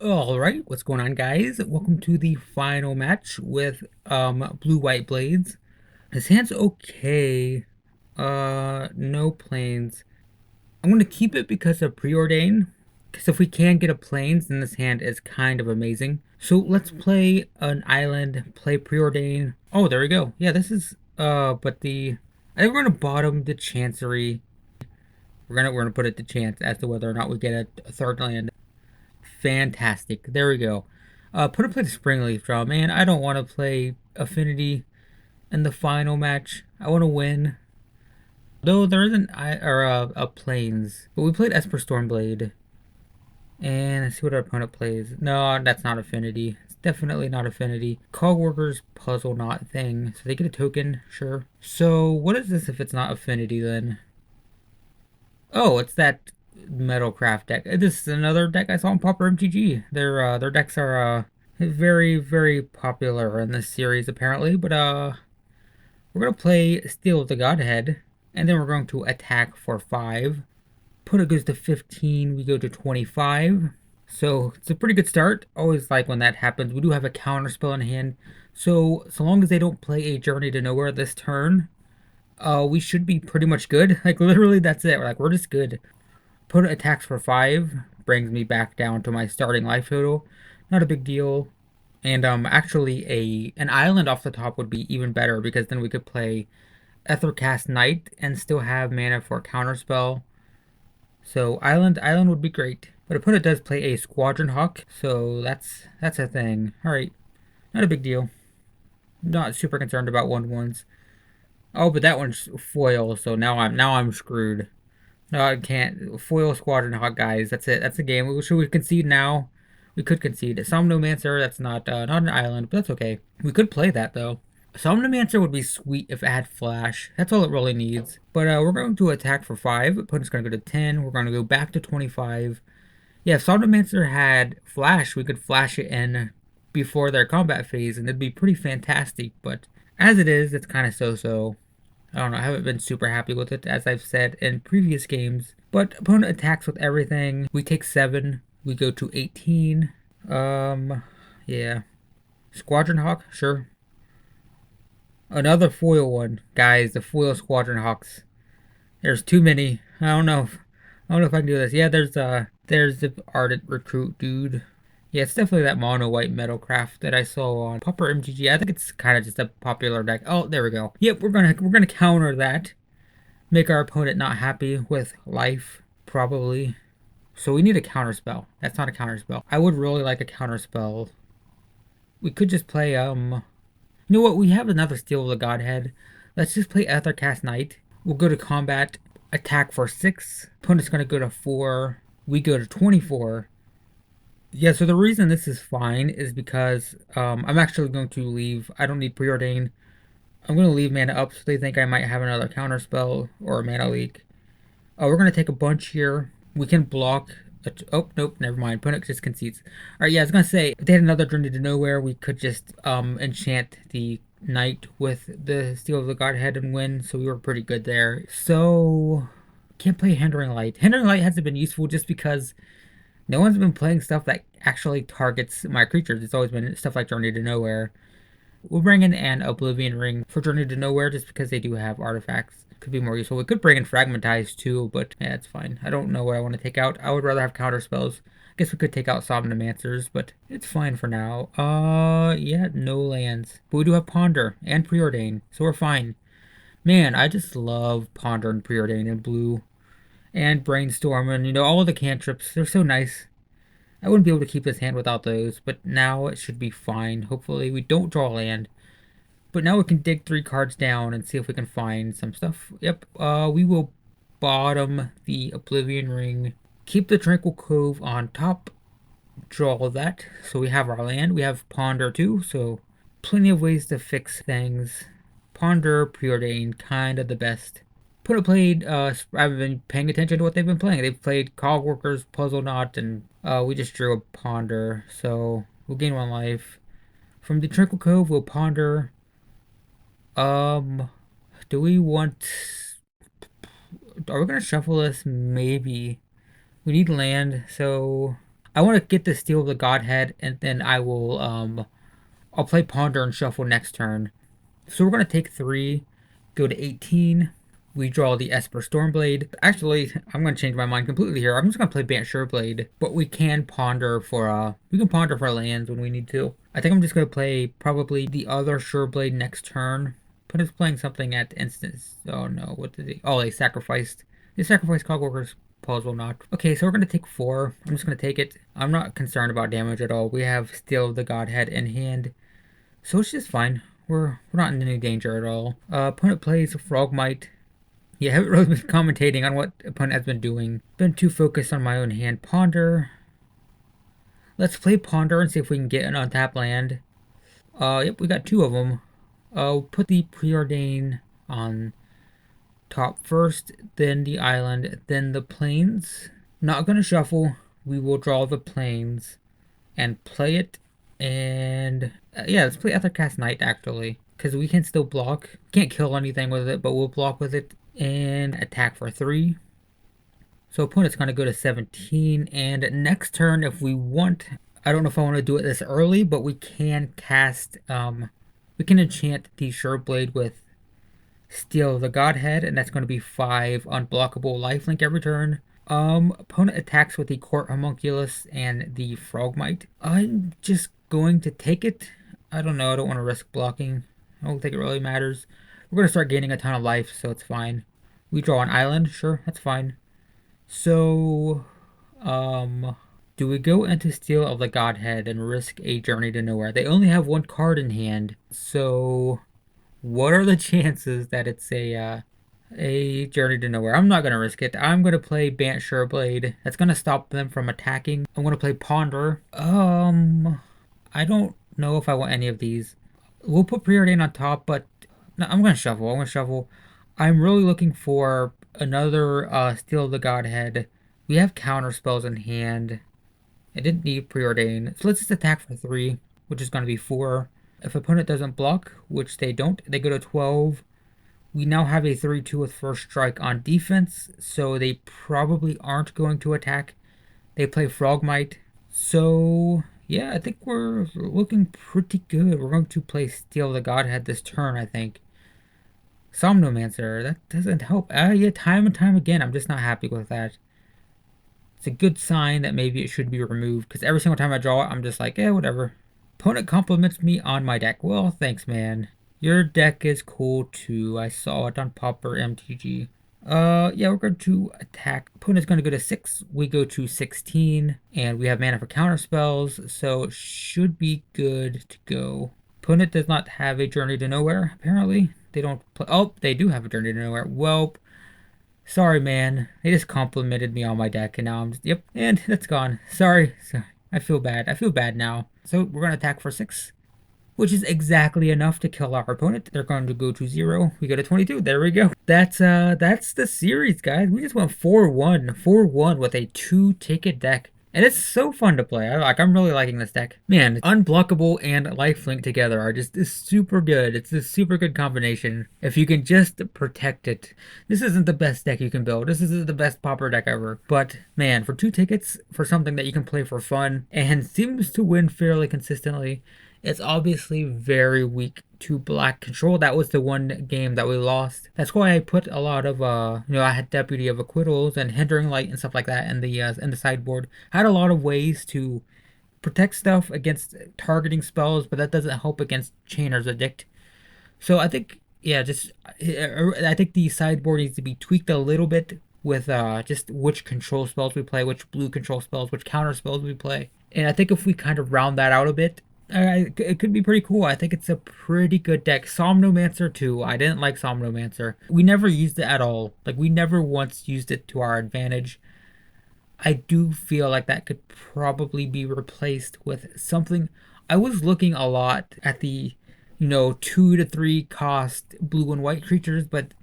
Alright, what's going on, guys? Welcome to the final match with blue-white blades. His hand's okay. No planes. I'm gonna keep it because of preordain. Because if we can get a planes, then this hand is kind of amazing. So let's play an island, play preordain. Oh, there we go. Yeah, this is but I think we're gonna bottom the chancery. We're gonna put it to chance as to whether or not we get a third land. Fantastic. There we go. Put a play the Springleaf draw. Man, I don't want to play Affinity in the final match. I want to win. Though there isn't a Plains. But we played Esper Stormblade. And let's see what our opponent plays. No, that's not Affinity. It's definitely not Affinity. Cogworkers Puzzle Knot thing. So they get a token, sure. So what is this if it's not Affinity then? Oh, it's that Metalcraft deck. This is another deck I saw in Pauper MTG. Their decks are very very popular in this series apparently. But we're gonna play Steel of the Godhead, and then we're going to attack for 5. Put it goes to 15. We go to 25. So it's a pretty good start. Always like when that happens. We do have a counter spell in hand. So long as they don't play a Journey to Nowhere this turn, we should be pretty much good. Like literally, that's it. We're just good. Opponent attacks for 5, brings me back down to my starting life total. Not a big deal. And actually an island off the top would be even better because then we could play Ethercast Knight and still have mana for counterspell. So island would be great. But opponent does play a Squadron Hawk, so that's a thing. Alright. Not a big deal. Not super concerned about 1/1s. Oh, but that one's foil, so now I'm screwed. No, I can't. Foil Squadron Hawk, guys. That's it. That's the game. Should we concede now? We could concede. Somnomancer, that's not an island, but that's okay. We could play that, though. Somnomancer would be sweet if it had Flash. That's all it really needs. But we're going to attack for 5. Opponent's going to go to 10. We're going to go back to 25. Yeah, if Somnomancer had Flash, we could flash it in before their combat phase, and it'd be pretty fantastic. But as it is, it's kind of so-so. I don't know, I haven't been super happy with it, as I've said in previous games. But opponent attacks with everything. We take 7. We go to 18. Yeah. Squadron Hawk, sure. Another foil one. Guys, the foil Squadron Hawks. There's too many. I don't know if I can do this. Yeah, there's the Ardent Recruit dude. Yeah, it's definitely that mono white Metalcraft that I saw on Popper MGG. I think it's kind of just a popular deck. Oh, there we go. Yep, we're gonna counter that. Make our opponent not happy with life, probably. So we need a counterspell. That's not a counterspell. I would really like a counterspell. We could just play you know what? We have another Steel of the Godhead. Let's just play Ethercast Knight. We'll go to combat, attack for 6. Opponent's gonna go to 4. We go to 24. Yeah, so the reason this is fine is because I'm actually going to leave. I don't need preordain. I'm going to leave mana up so they think I might have another counterspell or a mana leak. We're going to take a bunch here. We can block. Oh, nope, never mind. Opponent just concedes. Alright, yeah, I was going to say, if they had another Journey to Nowhere, we could just enchant the Knight with the Steel of the Godhead and win, so we were pretty good there. So, can't play Hindering Light. Hindering Light hasn't been useful just because no one's been playing stuff that actually targets my creatures. It's always been stuff like Journey to Nowhere. We'll bring in an Oblivion Ring for Journey to Nowhere just because they do have artifacts. Could be more useful. We could bring in Fragmentize too, but yeah, it's fine. I don't know what I want to take out. I would rather have counter spells. I guess we could take out Somnomancers, but it's fine for now. Yeah, no lands. But we do have Ponder and Preordain, so we're fine. Man, I just love Ponder and Preordain in blue. And Brainstorm and, all of the cantrips. They're so nice. I wouldn't be able to keep this hand without those, but now it should be fine. Hopefully we don't draw land. But now we can dig 3 cards down and see if we can find some stuff. Yep, we will bottom the Oblivion Ring. Keep the Tranquil Cove on top. Draw that. So we have our land. We have Ponder too, so plenty of ways to fix things. Ponder, Preordain, kind of the best. Put have played, I've been paying attention to what they've been playing. They've played Cogworkers, Puzzle Knot, and we just drew a Ponder. So we'll gain 1 life. From the Tranquil Cove, we'll Ponder. Do we want... Are we gonna shuffle this? Maybe. We need land, so... I want to get the Steel of the Godhead, and then I'll play Ponder and Shuffle next turn. So we're gonna take 3, go to 18. We draw the Esper Stormblade. Actually, I'm gonna change my mind completely here. I'm just gonna play Bant Sureblade, but we can ponder for lands when we need to. I think I'm just gonna play probably the other Sureblade next turn. But it's playing something at instance. Oh no, what did they? Oh, they sacrificed Cogwalker's Puzzle not. Okay, so we're gonna take 4. I'm just gonna take it. I'm not concerned about damage at all. We have Steel of the Godhead in hand. So it's just fine. We're not in any danger at all. Opponent plays Frogmite. Yeah, I haven't really been commentating on what opponent has been doing. Been too focused on my own hand. Ponder. Let's play Ponder and see if we can get an untapped land. Yep, we got 2 of them. Put the Preordain on top first, then the island, then the plains. Not gonna shuffle. We will draw the plains and play it. And yeah, let's play Ethercast Knight actually, because we can still block. Can't kill anything with it, but we'll block with it and attack for 3. So opponent's gonna go to 17, and next turn, if we want, I don't know if I want to do it this early, but we can cast, we can enchant the Sureblade with Steel of the Godhead, and that's going to be 5 unblockable lifelink every turn. Opponent attacks with the Court Homunculus and the Frogmite. I'm just going to take it. I don't know, I don't want to risk blocking. I don't think it really matters. We're going to start gaining a ton of life, so it's fine. We draw an island, sure, that's fine. So, do we go into Steel of the Godhead and risk a Journey to Nowhere? They only have 1 card in hand, so what are the chances that it's a Journey to Nowhere? I'm not gonna risk it. I'm gonna play Bant Sureblade. That's gonna stop them from attacking. I'm gonna play Ponder. I don't know if I want any of these. We'll put Preordain on top, but no, I'm gonna shuffle. I'm gonna shuffle. I'm really looking for another Steel of the Godhead. We have counter spells in hand. I didn't need Preordain. So let's just attack for 3, which is gonna be 4. If opponent doesn't block, which they don't, they go to 12. We now have a 3-2 with first strike on defense, so they probably aren't going to attack. They play Frogmite. So, yeah, I think we're looking pretty good. We're going to play Steel the Godhead this turn, I think. Somnomancer, that doesn't help. Yeah, time and time again, I'm just not happy with that. It's a good sign that maybe it should be removed, because every single time I draw it, I'm just like, whatever. Opponent compliments me on my deck. Well, thanks, man. Your deck is cool too. I saw it on Popper MTG. Yeah, we're going to attack. Opponent's going to go to 6. We go to 16, and we have mana for counter spells, so it should be good to go. Opponent does not have a Journey to Nowhere, apparently. They don't play. Oh, they do have a Journey to Nowhere. Well, sorry, man. They just complimented me on my deck, and now I'm just, yep, and that's gone. Sorry. I feel bad. I feel bad now. So we're going to attack for 6, which is exactly enough to kill our opponent. They're going to go to 0. We go to 22. There we go. That's the series, guys. We just went 4-1. 4-1 with a 2-ticket deck. And it's so fun to play. I'm really liking this deck. Man, Unblockable and Lifelink together are just super good. It's a super good combination. If you can just protect it. This isn't the best deck you can build. This isn't the best popper deck ever. But, man, for 2 tickets, for something that you can play for fun, and seems to win fairly consistently, it's obviously very weak to black control. That was the one game that we lost. That's why I put a lot of I had Deputy of Acquittals and Hindering Light and stuff like that in the sideboard. I had a lot of ways to protect stuff against targeting spells, but that doesn't help against Chainer's Addict. So I think, yeah, I think the sideboard needs to be tweaked a little bit with just which control spells we play, which blue control spells, which counter spells we play. And I think if we kind of round that out a bit, it could be pretty cool. I think it's a pretty good deck. Somnomancer too. I didn't like Somnomancer. We never used it at all. Like, we never once used it to our advantage. I do feel like that could probably be replaced with something. I was looking a lot at the, 2 to 3 cost blue and white creatures, but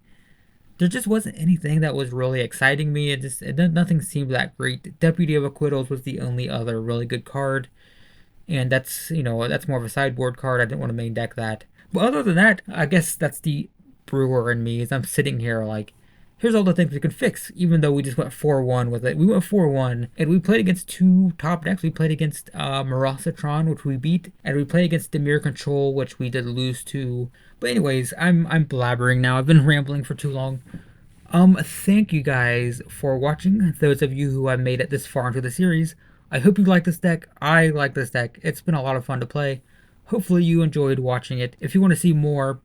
there just wasn't anything that was really exciting me. Nothing seemed that great. Deputy of Acquittals was the only other really good card. And that's more of a sideboard card. I didn't want to main deck that. But other than that, I guess that's the brewer in me, as I'm sitting here like, here's all the things we could fix, even though we just went 4-1 with it. We went 4-1, and we played against two top decks. We played against Marasatron, which we beat, and we played against Demir Control, which we did lose to. But anyways, I'm blabbering now. I've been rambling for too long. Thank you guys for watching. Those of you who have made it this far into the series, I hope you like this deck. I like this deck. It's been a lot of fun to play. Hopefully you enjoyed watching it. If you want to see more,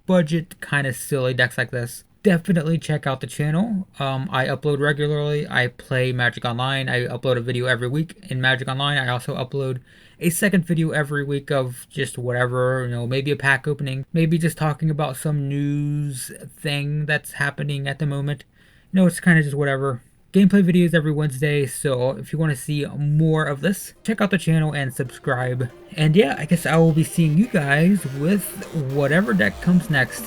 budget kind of silly decks like this, definitely check out the channel. I upload regularly. I play Magic Online. I upload a video every week in Magic Online. I also upload a second video every week of just whatever, maybe a pack opening, maybe just talking about some news thing that's happening at the moment. It's kind of just whatever. Gameplay videos every Wednesday, so if you want to see more of this, check out the channel and subscribe. And yeah, I guess I will be seeing you guys with whatever deck comes next.